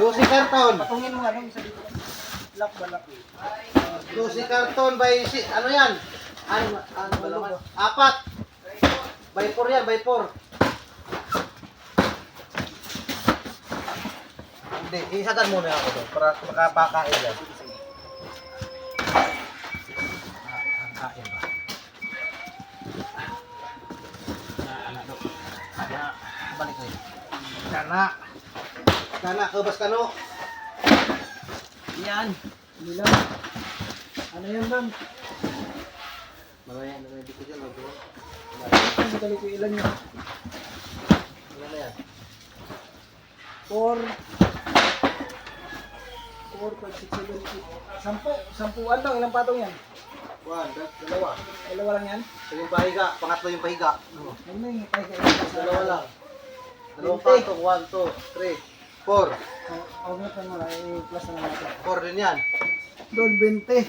12 karton. Patungin mo ano, isa dito. Lock ba lock? 12 karton by ano yan? Ano ba naman? 4. By 4 yan, by 4. Hindi, isagan muna ako doon para makapakain yan. Kain ba? Balik ko yun. Kana, kabas kano. Yan. Hindi lang. Ano yan, ma'am? Mamaya, hindi ko dyan, bro. Hindi kali ko ilan yun. Ano na yan? 4, 5, 6, 7, 8. 10 lang. Ilang patong yan? 1, 2. Dalawa lang yan? Ito yung pahiga, pangatlo yung pahiga. Ano yung kaya Dalawa lang. Dalawang patong, 1, 2, 3, 4. Huwag na pa mo na, i-plus na natin. 4 din yan. Doon, 20.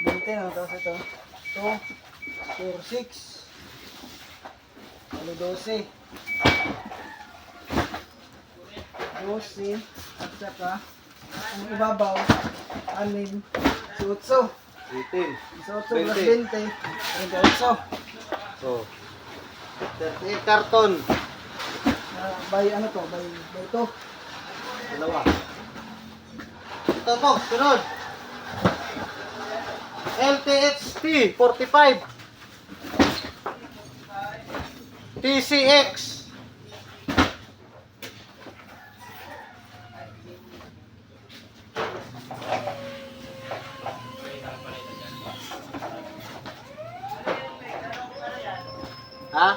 20 na, tapos ito. 2, 4, 6. Ano, 12. 12. At saka, ang ibabaw, 6, 8. 18. 18 plus 20, 28. So, 38 karton. By ano to? By ito. Dalawa. Ito po, sunod. LTXT 45. TCX. Ha?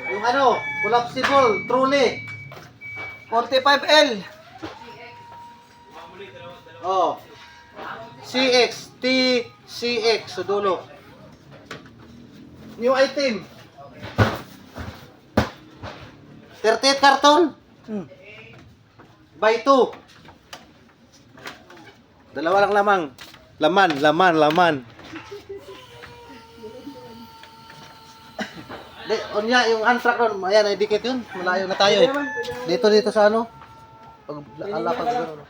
Yung ano, collapsible, truly. 45L. Oh. CX, TCX, sa dulo. New item. 38 karton. By 2. Dalawa lang lamang. Laman. Di, onya yung hand truck doon. Ayan, ay dikit yun. Malayo na tayo eh. Dito sa ano? Pag alapag doon.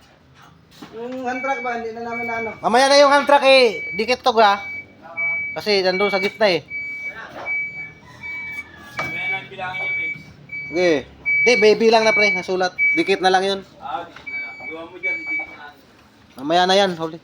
Yung hand truck ba, hindi na namin na ano. Mamaya na yung hand truck eh. Dikit to ha. Kasi nandun sa gitna eh. May nagbilangin niya, babes. Okay. Di, baby lang na pre. Nasulat. Dikit na lang yun. Dikit na lang. Iwan mo dyan, didikit na natin. Mamaya na yan. Huli.